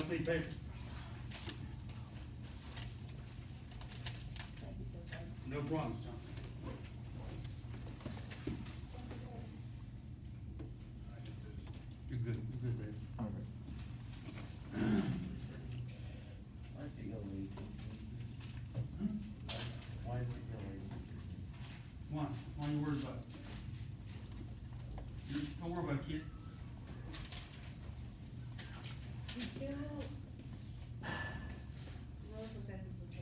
else need paper? No problems, John. You're good, Dave. All right. Why is it yellow? Why is it yellow? Why are you worried about it? Don't worry about it, kid.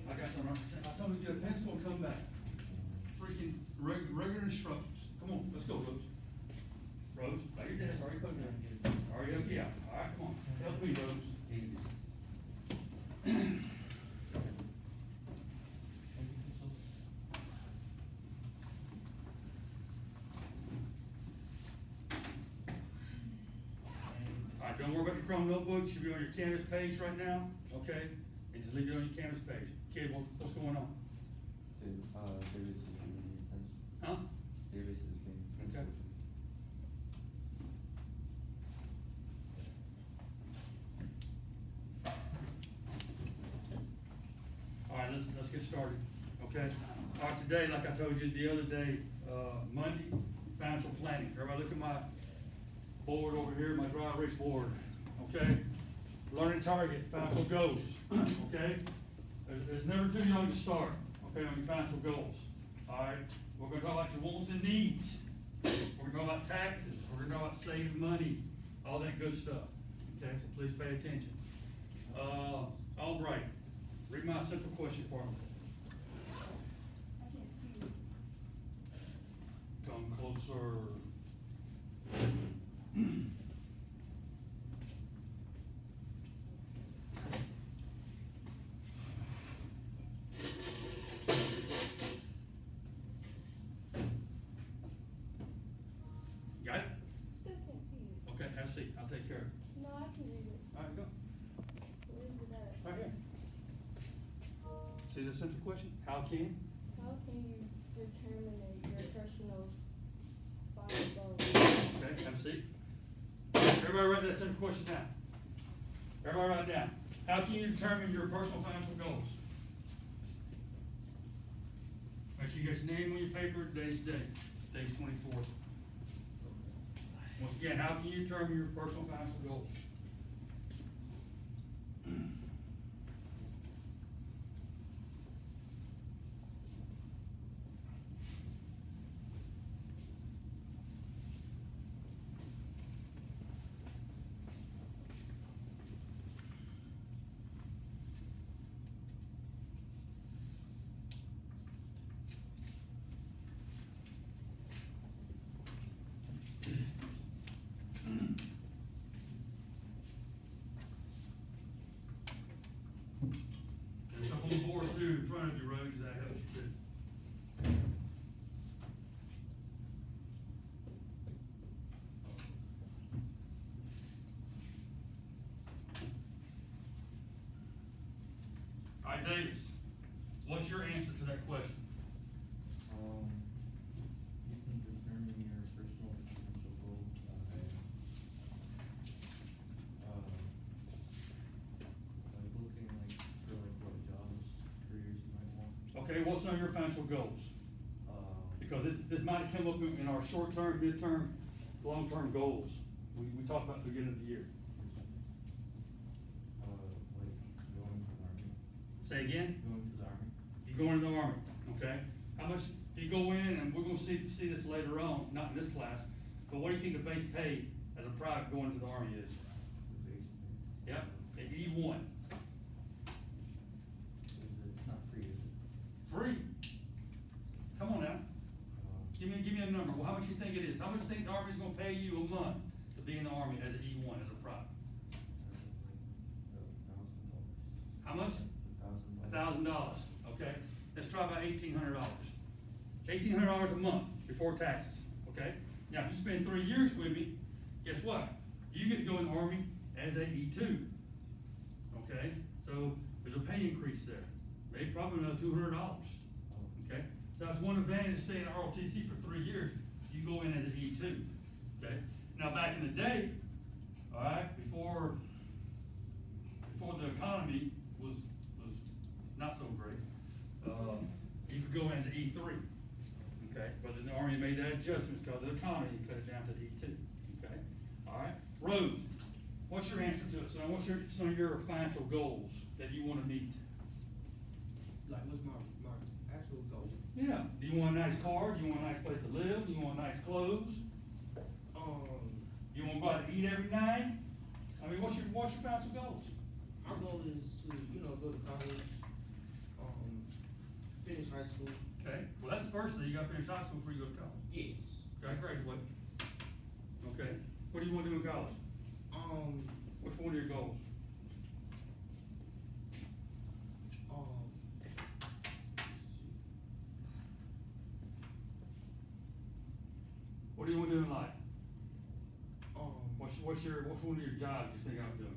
I got some, I told him to get a pencil and come back. Freaking regular instructions. Come on, let's go, Rose. Rose, by your desk, already put it down. Already help you out. All right, come on, help me, Rose. All right, don't worry about your Chrome notebook. Should be on your Canvas page right now, okay? And just leave it on your Canvas page. Kid, what's going on? Davis is getting attention. Huh? Davis is getting Okay. attention. All right, let's get started, okay? All right, today, like I told you the other day, Monday, financial planning. Everybody look at my board over here, my dry erase board, okay? Learning target, financial goals, okay? There's never too young to start, okay, on your financial goals, all right? We're gonna talk about your wants and needs. We're gonna talk about taxes, we're gonna talk about saving money, all that good stuff, okay? So please pay attention. Albright, read my central question for me. I can't see you. Come closer. Got it? Still can't see you. Okay, have a seat, I'll take care of it. No, I can read it. All right, go. Where's it at? Right here. See the central question? How can? How can you determine your personal body goals? Okay, have a seat. Everybody write that central question down. Everybody write it down. How can you determine your personal financial goals? Make sure you get your name on your paper, today's date, today's 24th. Once again, how can you determine your personal financial goals? There's a whole board too in front of you, Rose, that helps you too. All right, Davis, what's your answer to that question? You can determine your personal financial goals by looking for what jobs, careers you might want. Okay, what's some of your financial goals? Because this might come up in our short-term, mid-term, long-term goals. We talked about at the beginning of the year. Like going to the army. Say again? Going to the army. You go into the Army, okay? How much, you go in, and we're gonna see this later on, not in this class, but what do you think the base pay as a private going to the Army is? The base pay. Yep, at E1. It's not free, is it? Free. Come on now, give me a number, well, how much you think it is? How much you think the Army's gonna pay you a month to be in the Army as an E1, as a private? $1,000. How much? $1,000, okay? Let's try about $1,800. $1,800 a month before taxes, okay? Now, if you spend 3 years with me, guess what? You get to go in the Army as a E2, okay? So, there's a pay increase there, maybe probably another $200, okay? So that's one advantage of staying in ROTC for 3 years, you go in as an E2, okay? Now, back in the day, all right, before made that adjustment because of the economy and cut it down to E2, okay? All right, roads, what's your answer to it, son? What's some of your financial goals that you wanna meet? Like, what's my actual goal? Yeah, do you want a nice car, do you want a nice place to live, do you want nice clothes? You wanna go out to eat every night? I mean, what's your financial goals? My goal is to, go to college, finish high school. Okay, well, that's the first thing, you gotta finish high school before you go to college. Yes. Okay, graduate. Okay, what do you wanna do in college? What's one of your goals? Let's see. What do you wanna do in life? Um, What's one of your jobs you think I'm doing?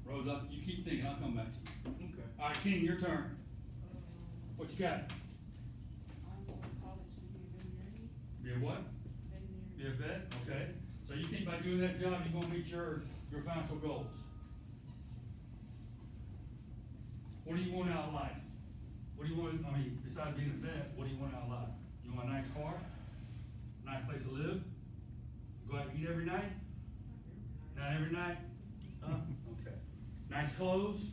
Rose, you keep thinking, I'll come back to you. okay. All right, King, your turn. What you got? I'm going to college to be a veterinarian. Be a what? Be a vet, okay. So you think by doing that job, you're gonna meet your financial goals? What do you want out of life? What do you want, besides being a vet, what do you want out of life? You want a nice car? Nice place to live? Go out and eat every night? Not every night? Huh? Okay. Nice clothes?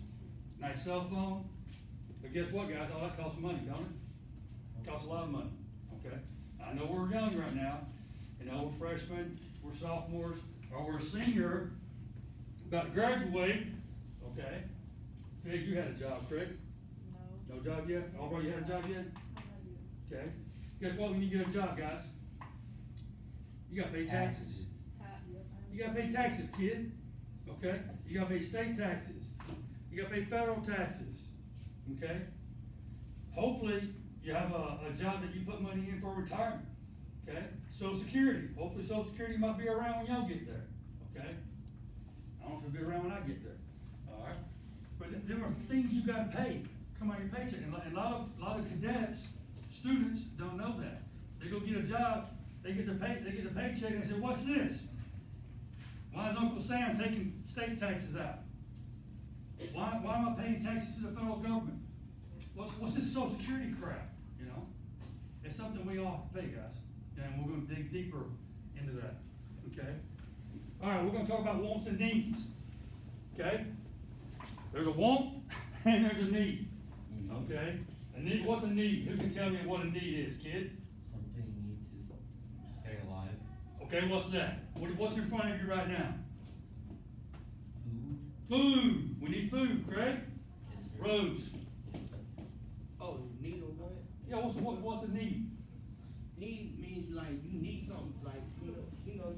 Nice cell phone? But guess what, guys? All that costs money, don't it? Costs a lot of money, okay? I know we're young right now. We're freshmen, we're sophomores, or we're a senior, about to graduate, okay? Fig, you had a job, correct? No. No job yet? Albright, you had a job yet? How about you? Okay. Guess what, when you get a job, guys? You gotta pay taxes. You gotta pay taxes, kid, okay? You gotta pay state taxes. You gotta pay federal taxes, okay? Hopefully, you have a job that you put money in for retirement, okay? Social Security, hopefully Social Security might be around when y'all get there, okay? I don't know if it'll be around when I get there, all right? But there are things you gotta pay, come out of your paycheck, and a lot of cadets, students don't know that. They go get a job, they get the paycheck, and they say, what's this? Why is Uncle Sam taking state taxes out? Why am I paying taxes to the federal government? What's this Social Security crap, you know? It's something we all pay, guys, and we're gonna dig deeper into that, okay? All right, we're gonna talk about wants and needs, okay? There's a want and there's a need, okay? A need, what's a need? Who can tell me what a need is, kid? Something you need to stay alive. Okay, what's that? What's in front of you right now? Food. Food. We need food, correct? Yes, sir. Rose. Yes, sir. Oh, need or what? Yeah, what's the need? Need means like you need something, like, you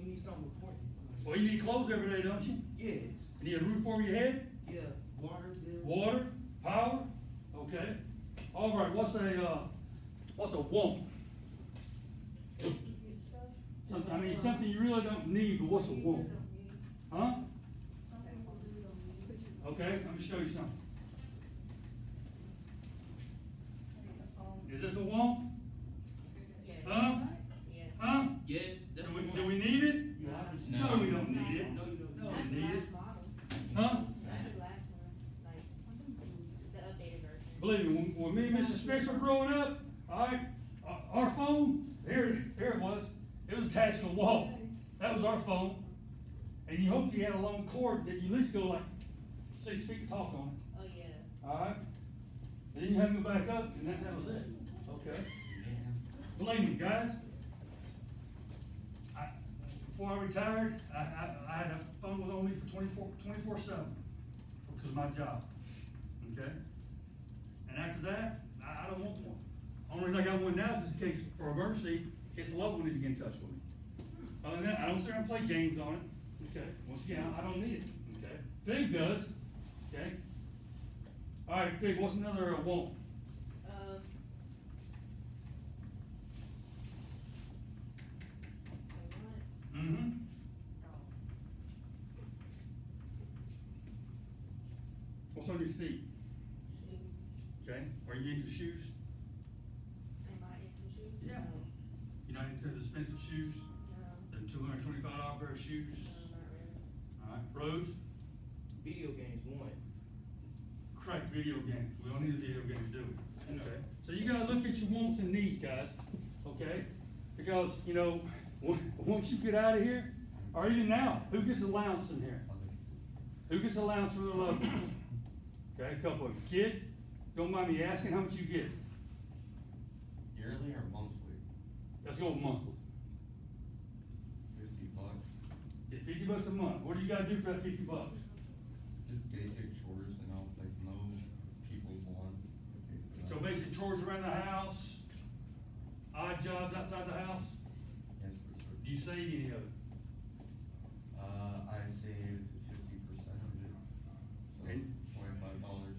need something important. Well, you need clothes every day, don't you? Yes. You need a roof over your head? Yeah, water, bills. Water? Power? Okay. All right, what's a want? Get stuff. Something you really don't need, but what's a want? Huh? Something we really don't need. Okay, let me show you something. A phone. Is this a want? Yes. Huh? Yes. Huh? Yeah, that's Do we need it? No. No, we don't need it. No, you don't. No, Not we the need it. last model, Huh? not the last one, like, the updated version. Believe me, when me and Mr. Spencer were growing up, all right, our phone, here it was. It was attached to the wall. That was our phone. And you hope you had a long cord that you at least go like 6 feet and talk on Oh, yeah. it. All right? And then you have to go back up, and that was it. Okay? Yeah. Believe me, guys. Before I retired, I had a phone was on me for 24/7 because of my job. Okay? And after that, I don't want one. Only reason I got one now is just in case for emergency, in case the loved one needs to get in touch with me. Other than that, I don't sit there and play games on it. Okay? Once again, I don't need it. Okay? Fig does. Okay? All right, Fig, what's another want? Mm-hmm. What's on your feet? Shoes. Okay? Are you into shoes? Am I into shoes? Yeah. No. You're not into the expensive shoes? No, The $225 pair of shoes? no, not really. All Who's? Video games, one. Correct, video games. We don't need the video games, do we? Okay. So you gotta look at your wants and needs, guys, okay? Because, you know, once you get out of here, or even now, who gets allowance in here? Who gets allowance for their loved ones? Okay, a couple of you. Kid, don't mind me asking, how much you get? Yearly or monthly? Let's go monthly. $50. Get $50 a month. What do you gotta do for that $50? Just basic chores, you know, like mow people's lawns. So basic chores around the house, odd jobs outside the house? Yes, for sure. Do you save any of it? I saved 50% of it, so And- $25.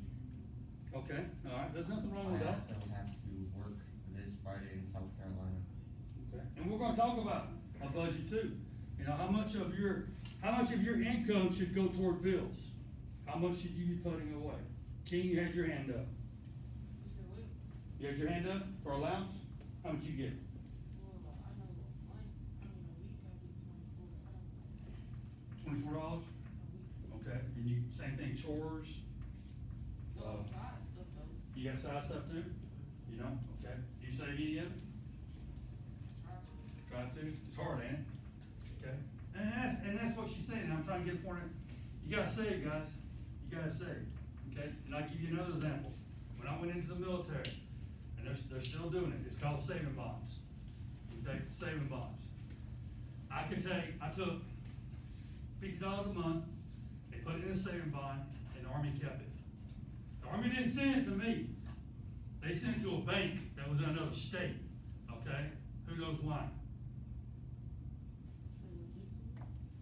Okay, all right, there's nothing wrong with I that. also have to work this Friday in South Carolina. Okay, and we're gonna talk about a budget too. You know, how much of your income should go toward bills? How much should you be putting away? King, you had your hand up. Sure will. You had your hand up for allowance? How much you get? Well, I know, like, I mean, a week I get $24 $24? a week. Okay, and you, same thing, chores? Well, side stuff though. You got side stuff too? You know, okay. Do you save any of it? Try to. Try to, it's hard, ain't it? Okay, and that's what she's saying, and I'm trying to get a point, you gotta save, guys, you gotta save, okay? And I'll give you another example, when I went into the military, and they're still doing it, it's called saving bonds, okay, saving bonds. I took $50 a month, they put it in a saving bond, and the Army kept it. The Army didn't send it to me, they sent it to a bank that was in another state, okay? Who knows why?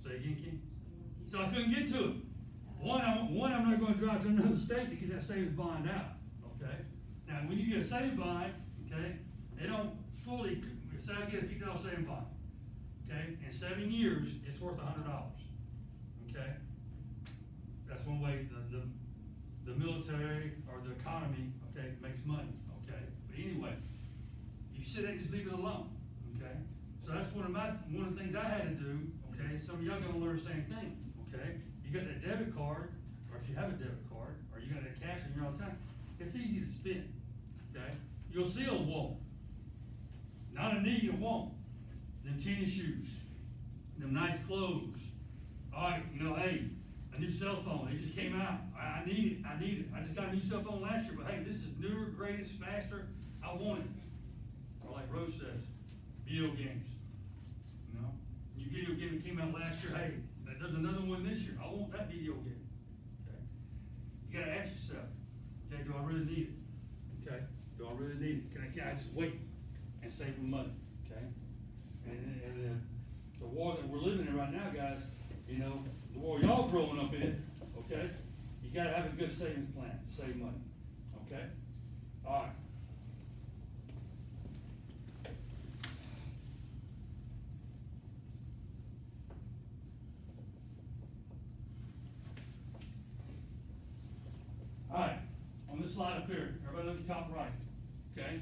Say again, King? So I couldn't get to it. One, I'm not gonna drive to another state to get that savings bond out, okay? Now, when you get a savings bond, okay, they don't fully, say I get a $50 savings bond, okay? In 7 years, it's worth $100, okay? That's one way the military or the economy, okay, makes money, okay? But anyway, you sit there and just leave it alone, okay? So that's one of the things I had to do, okay? Some of y'all gonna learn the same thing, okay? You got that debit card, or if you have a debit card, or you got that cash in here all the time, it's easy to spend, okay? You'll see a want, not a need, a want. Them tennis shoes, them nice clothes. All right, you know, hey, a new cell phone, it just came out, I need it. I just got a new cell phone last year, but hey, this is newer, greatest, faster, I want it. Or like Rose says, video games, you know? New video game that came out last year, hey, there's another one this year, I want that video game, okay? You gotta ask yourself, okay, do I really need it? Okay, do I really need it? Can I just wait and save my money, okay? And the war that we're living in right now, guys, you know, the war y'all growing up in, okay? You gotta have a good savings plan to save money, okay? All right. All right, on this slide up here, everybody look at the top right, okay?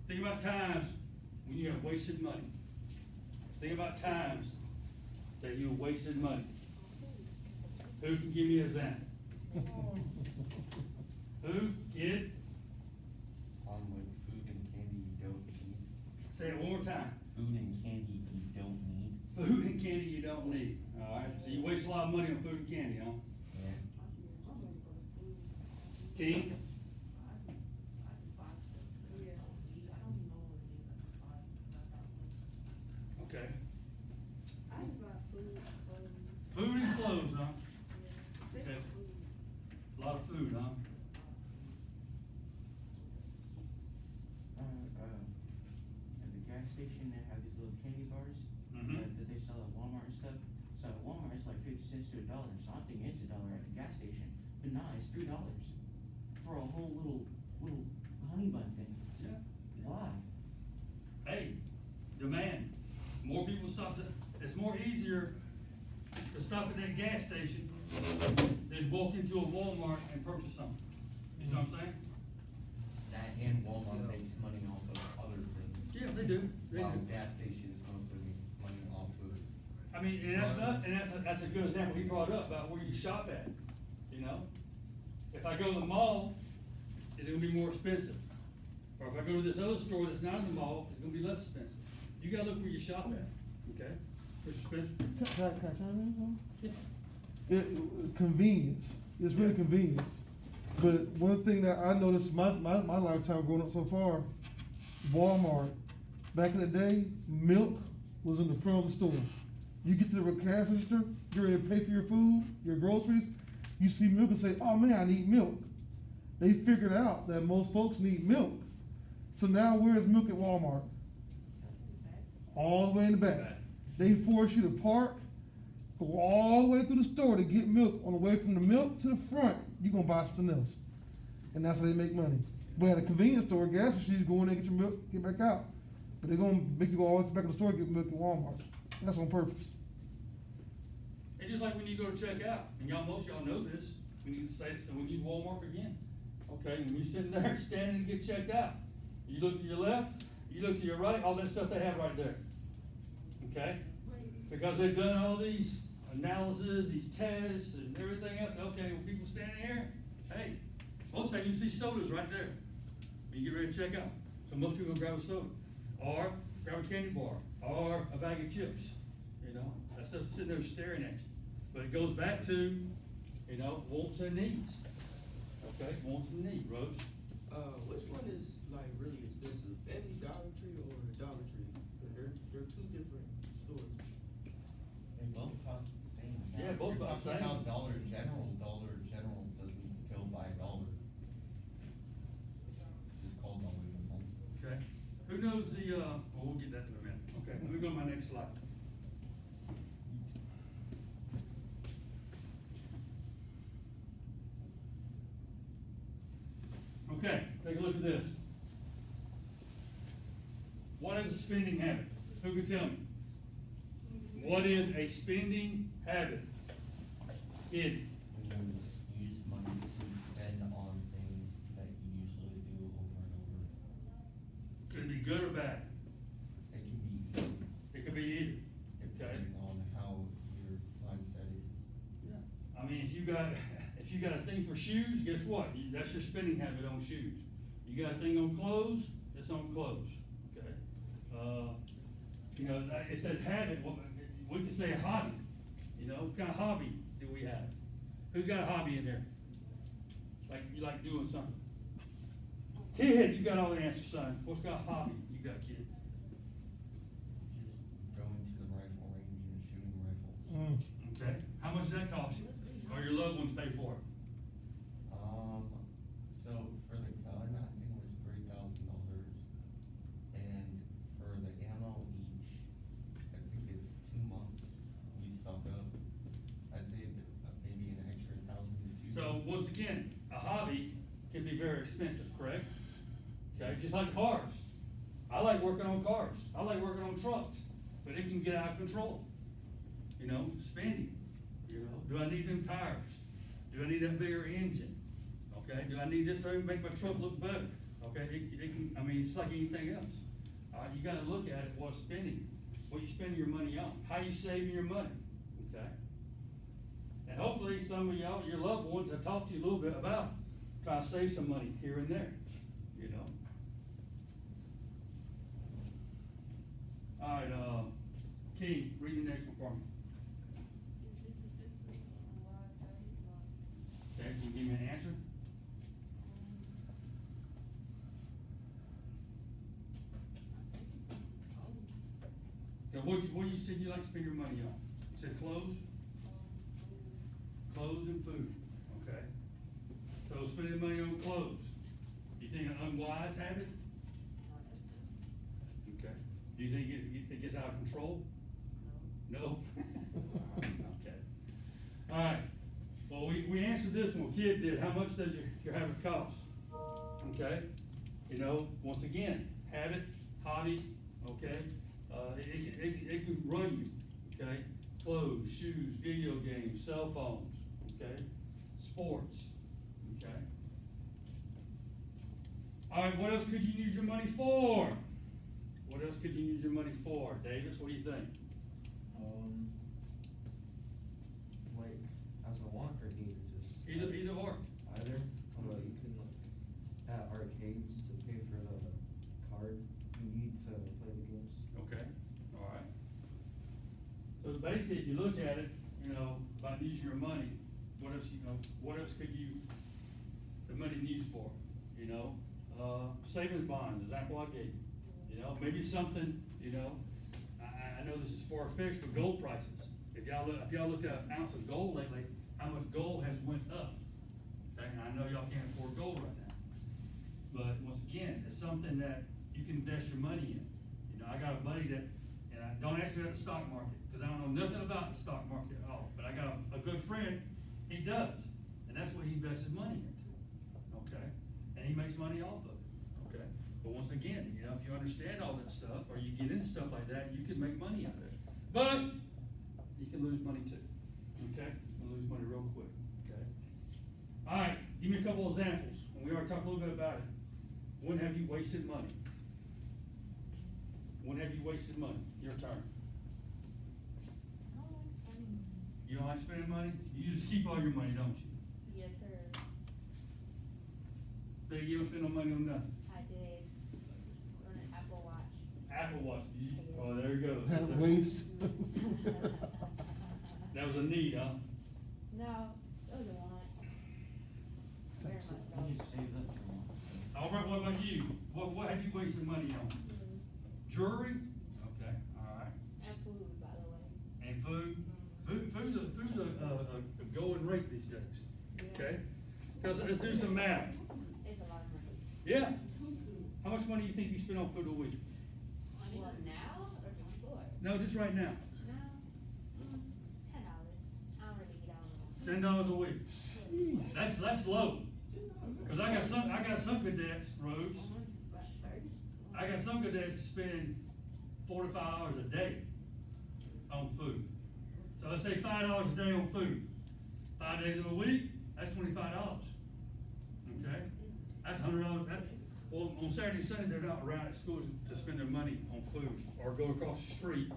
Think about times when you have wasted money. Think about times that you wasted money. Who can give me an example? Who? Kid? On like food and candy you don't need. Say it one more time. Food and candy you don't need. Food and candy you don't need. All right, so you waste a lot of money on food and candy, huh? Yeah. King? Okay. I buy food, Food and clothes, huh? yeah, Okay. food. A lot of food, huh? At the gas station, they have these little candy bars that they sell at Walmart and stuff. So at Walmart, it's like 50 cents to $1. So I'm thinking it's $1 at the gas station, but nah, it's $3 for a whole little honey bun thing. Yeah. Why? Hey, demand. More people stop it's more easier to stop at that gas station than walk into a Walmart and purchase something. You see what I'm saying? That and Walmart makes money off of other things. Yeah, they do. They While do. gas stations mostly make money off of. How I mean, and that's a good example he brought up about where you shop at, you know? If I go to the mall, is it gonna be more expensive? Or if I go to this other store that's not in the mall, it's gonna be less expensive. You gotta look where you shop at, okay? Mr. Spencer? Can I chime in, though? Yeah. Convenience, it's really Yeah. convenience. But one thing that I noticed my lifetime growing up so far, Walmart, back in the day, milk was in the front of the store. You get to the cash register, you're ready to pay for your food, your groceries, you see milk and say, oh man, I need milk. They figured out that most folks need milk. So now where's milk at Walmart? All the way in the back. Back. They force you to park, go all the way through the store to get milk. On the way from the milk to the front, you're gonna buy something else. And that's how they make money. But at a convenience store, gas station, you go in there, get your milk, get back out. But they're gonna make you go all the way back to the store and get milk at Walmart. That's on purpose. It's just like when you go to check out, and most of y'all know this, we need to say this, and we use Walmart again. Okay, when you're sitting there standing to get checked out, you look to your left, you look to your right, all that stuff they have right there. Okay? Because they've done all these analysis, these tests and everything else. Okay, when people standing here, hey, most of you see sodas right there when you get ready to check out. So most people grab a soda, or grab a candy bar, or a bag of chips. You know, that stuff's sitting there staring at you. But it goes back to, you know, wants and needs. Okay, wants and needs, Rose. Which one is like really expensive, Family Dollar Tree or Dollar Tree? They're two different stores. They both cost the same. Yeah, both about the Talking same. about Dollar General doesn't go by dollar. It's just called Dollar General. Okay, who knows well, we'll get that in a minute. Okay, let me go to my next slide. Okay, take a look at this. What is a spending habit? Who can tell me? What is a spending habit? Kid, When you use money to spend on things that you usually do over and over. could it be good or bad? It can be either, It could be either. Okay. depending on how your mindset is. I mean, if you got a thing for shoes, guess what? That's your spending habit on shoes. You got a thing on clothes, it's on clothes, okay? You know, it says habit, well, we could say a hobby, you know, what kind of hobby do we have? Who's got a hobby in there? Like, you like doing something? Kid, you got all the answers, son. What's got a hobby you got, kid? Just going to the rifle range and shooting rifles. Okay, how much does that cost you? Or your loved ones pay for it? So for the gun, I think it was $3,000, and for the ammo each, I think it's 2 months we stock up. I'd say maybe an extra 1,000 to 2,000. So once again, a hobby can be very expensive, correct? Okay, just like cars. I like working on cars. I like working on trucks, but it can get out of control. You know, spending. You know, do I need them tires? Do I need that bigger engine? Okay, do I need this to make my truck look better? Okay, it can, I mean, it's like anything else. You gotta look at it, what's spending, what you spending your money on, how you saving your money, okay? And hopefully some of y'all, your loved ones, have talked to you a little bit about trying to save some money here and there, you know? All right, Key, read the next one for me. Okay, can you give me an answer? Now, what you said you like to spend your money on? You said clothes? Clothes and food, okay? So spending money on clothes, you think an unwise habit? Okay. Do you think it gets out of control? No? Okay. All right. Well, we answered this one, kid did. How much does your habit cost? Okay? You know, once again, habit, hobby, okay? It can run you, okay? Clothes, shoes, video games, cell phones, okay? Sports, okay? All right, what else could you use your money for? What else could you use your money for? Davis, what do you think? has a want or need, or just? Either or. Either, you can like, at arcades to pay for the card you need to play the games. Okay, all right. So basically, if you look at it, you know, by using your money, what else, you know, what else could you, the money used for, you know? Savings bond, the example I gave you, know, maybe something, you know, I know this is far-fetched, but gold prices. If y'all looked at an ounce of gold lately, how much gold has went up? Okay, and I know y'all can't afford gold right now. But once again, it's something that you can invest your money in. You know, I got a buddy that, and don't ask me about the stock market, cause I don't know nothing about the stock market at all, but I got a good friend, he does, and that's what he invests his money into, okay? And he makes money off of it, okay? But once again, you know, if you understand all that stuff, or you get into stuff like that, you can make money out of it. But, you can lose money too, okay? You can lose money real quick, okay? All right, give me a couple examples, and we already talked a little bit about it. When have you wasted money? When have you wasted money? Your turn. I don't like spending money. You don't like spending money? You just keep all your money, don't you? Yes, sir. So you don't spend no money on nothing? I did. On an Apple Watch. Apple Watch, oh, there you go. Have waste. That was a need, huh? No, it was a want. Very much so. I just saved up for one. All right, what about you? What have you wasted money on? Jewelry? Okay, all right. And food, by the way. And food? Food's a going rate these days, okay? Cause let's do some math. It's a lot of money. Yeah. How much money do you think you spend on food a week? What, now or before? No, just right now. No. $10. I don't really eat out. $10 a week. That's low. Cause I got some cadets, Rhodes, I got some cadets that spend $45 a day on food. So let's say $5 a day on food. 5 days in a week, that's $25. Okay? That's $100. Well, on Saturday and Sunday, they're not around at school to spend their money on food or go across the street,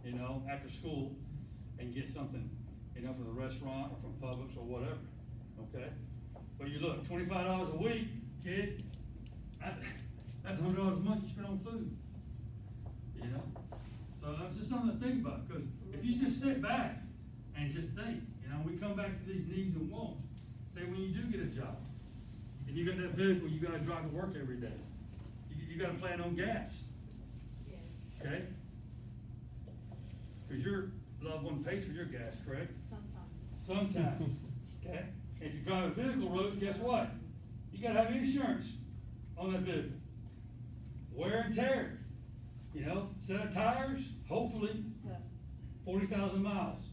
you know, after school and get something, you know, from the restaurant or from Publix or whatever. Okay? But you look, $25 a week, kid, that's $100 a month you spend on food. You know? So that's just something to think about, because if you just sit back and just think, you know, we come back to these needs and wants. Say when you do get a job, and you got that vehicle, you gotta drive to work every day. You gotta plan on gas, Yes. okay? Cause your loved one pays for your gas, correct? Sometimes. Sometimes, okay? If you drive a vehicle, Rose, guess what? You gotta have insurance on that vehicle. Wear and tear, you know, set of tires, hopefully, Yeah. 40,000 miles,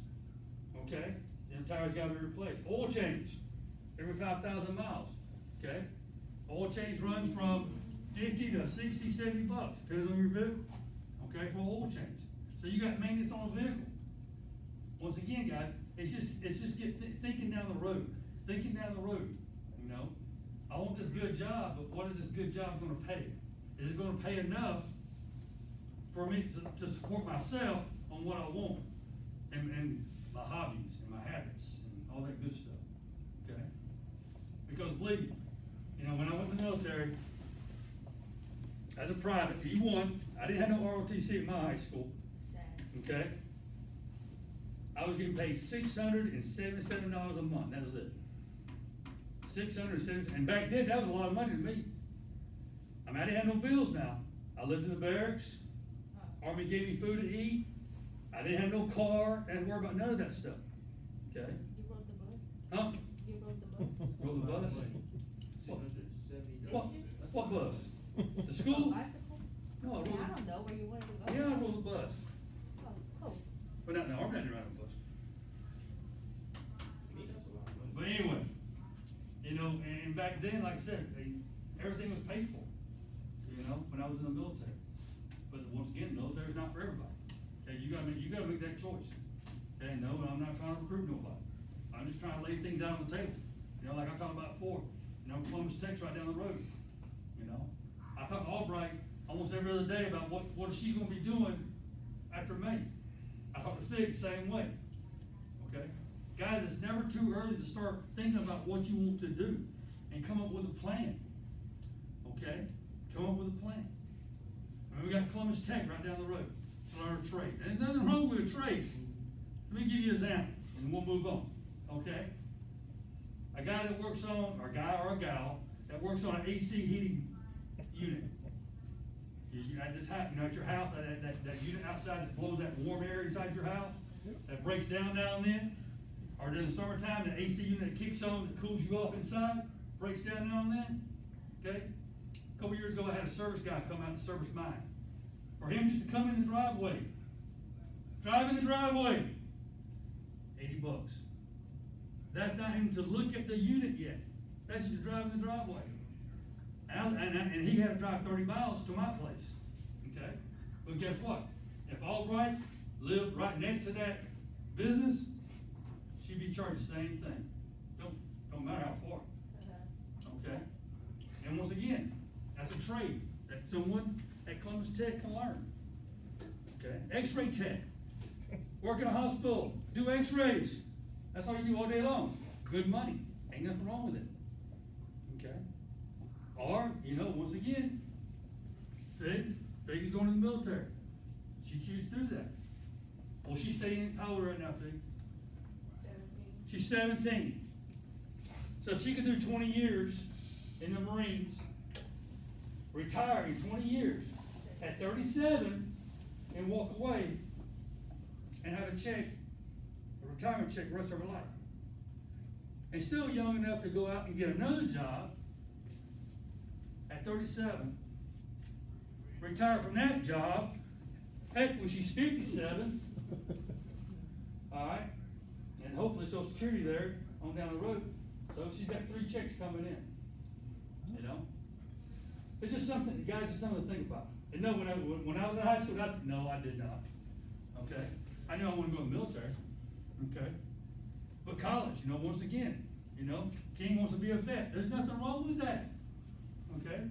okay? Them tires gotta be replaced. Oil change, every 5,000 miles, okay? Oil change runs from 50 to 60, 70 bucks, depends on your vehicle, okay, for oil change. So you got maintenance on a vehicle. Once again, guys, it's just thinking down the road, you know? I want this good job, but what is this good job gonna pay? Is it gonna pay enough for me to support myself on what I want and my hobbies and my habits and all that good stuff, okay? Because believe me, you know, when I went in the military, as a private, E1, I didn't have no ROTC at my high school, Sad. okay? I was getting paid $677 a month, that was it. $677, and back then, that was a lot of money to me. I mean, I didn't have no bills now. I lived in the barracks, Army gave me food to eat, I didn't have no car, I didn't worry about none of that stuff, okay? You rode the bus? Huh? You rode the bus? Rode the bus? $670. What bus? The school? Bicycle? No, I I mean, rode, I don't know where you wanted to go. yeah, I rode the bus, Oh, cool. but not in the Army, I didn't ride a bus. Me, that's a lot of money. But anyway, you know, and back then, like I said, everything was paid for, you know, when I was in the military. But once again, the military's not for everybody. Okay, you gotta make that choice. Okay, no, I'm not trying to recruit nobody. I'm just trying to lay things out on the table. You know, like I talked about before, you know, Columbus Tech's right down the road, you know. I talk to Albright almost every other day about what is she gonna be doing after May. I talk to Fig, same way, okay? Guys, it's never too early to start thinking about what you want to do and come up with a plan. Okay? Come up with a plan. I mean, we got Columbus Tech right down the road to learn a trade. And there's nothing wrong with a trade. Let me give you an example, and we'll move on. Okay? A guy that works on, or a guy or a gal, that works on an AC heating unit. You at this house, at your house, that unit outside that blows that warm air inside your house, that breaks down now and then, or during the summertime, the AC unit that kicks on, that cools you off inside, breaks down now and then, okay? A couple years ago, I had a service guy come out and service mine. For him just to come in the driveway, drive in the driveway, $80. That's not even to look at the unit yet. That's just to drive in the driveway. And he had to drive 30 miles to my place, okay? But guess what? If Albright lived right next to that business, she'd be charged the same thing. Don't matter how far, okay? And once again, that's a trade that someone at Columbus Tech can learn, okay? X-ray tech, work in a hospital, do X-rays. That's all you do all day long. Good money, ain't nothing wrong with it, okay? Or, once again, Fig's going to the military. She chooses to do that. Well, she's staying, how old right now, Fig? 17. She's 17. So she could do 20 years in the Marines, retire in 20 years, at 37, and walk away and have a check, a retirement check the rest of her life. And still young enough to go out and get another job at 37, retire from that job, heck, when she's 57, all right, and hopefully Social Security there on down the road. So she's got 3 checks coming in, It's just something, guys, it's something to think about. And no, when I was in high school, no, I did not, okay? I knew I wanted to go in the military, okay? But college, once again, King wants to be a vet. There's nothing wrong with that, okay?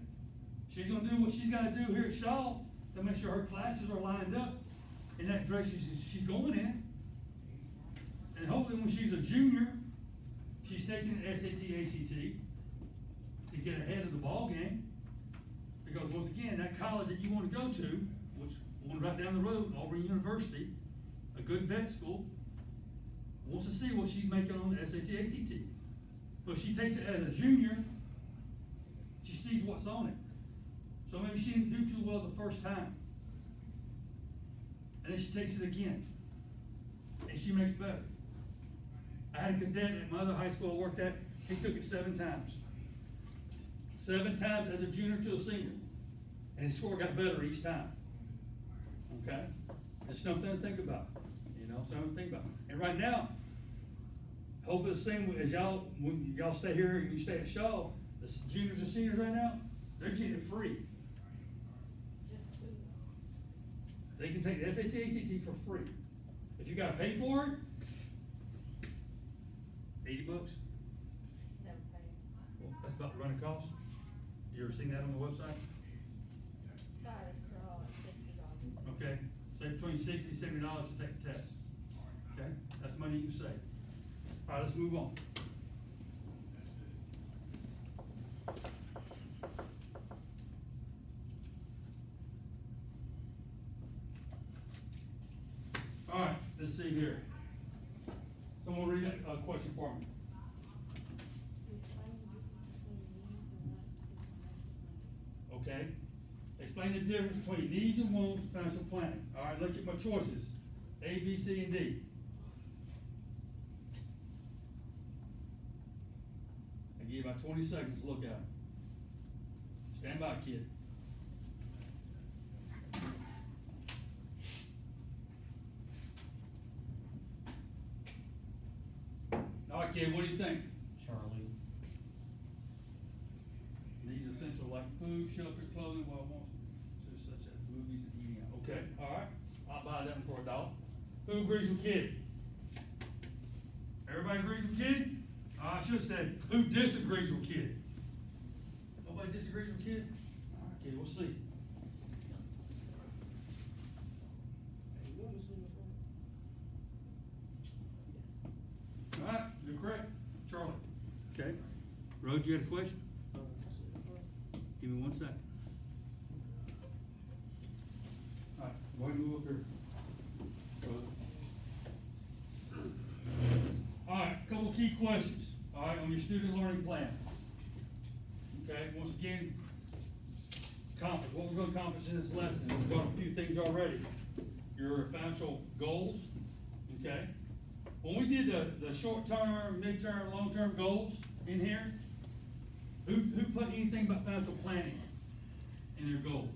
She's gonna do what she's gotta do here at Shaw to make sure her classes are lined up in that direction she's going in. And hopefully when she's a junior, she's taking the SAT, ACT to get ahead of the ball game. Because once again, that college that you want to go to, which one right down the road, Auburn University, a good vet school, wants to see what she's making on the SAT, ACT. But if she takes it as a junior, she sees what's on it. So maybe she didn't do too well the first time. And then she takes it again. And she makes better. I had a cadet at my other high school I worked at, he took it 7 times. 7 times as a junior to a senior. And his score got better each time. Okay? It's something to think about. Something to think about. And right now, hopefully the same as y'all, when y'all stay here and you stay at Shaw, the juniors and seniors right now, they're getting it free. They can take the SAT, ACT for free. If you gotta pay for it, $80. Never paid. Well, that's about the running cost. You ever seen that on the website? Sorry, so $60. Okay, say between $60 and $70 to take the test. Okay, that's money you can save. All right, let's move on. All right, let's see here. Someone read a question for me. Okay, explain the difference between needs and wants and financial planning. All right, look at my choices, A, B, C, and D. I give you about 20 seconds to look at them. Stand by, kid. All right, kid, what do you think? Charlie. These essential like food, shelter, clothing, well, wants, such as movies and eating out. Okay, all right, I'll buy that one for $1. Who agrees with kid? Everybody agrees with kid? I should have said, who disagrees with kid? Nobody disagrees with kid? All right, kid, we'll see. All Rhodes, you had a question? That's it. Give me 1 second. Alright, go ahead and move up here. Alright, couple key questions, alright, on your student learning plan. Okay, once again, accomplish, what we're gonna accomplish in this lesson, we've got a few things already. Your financial goals, okay? When we did the short-term, mid-term, long-term goals in here, who put anything about financial planning in their goals?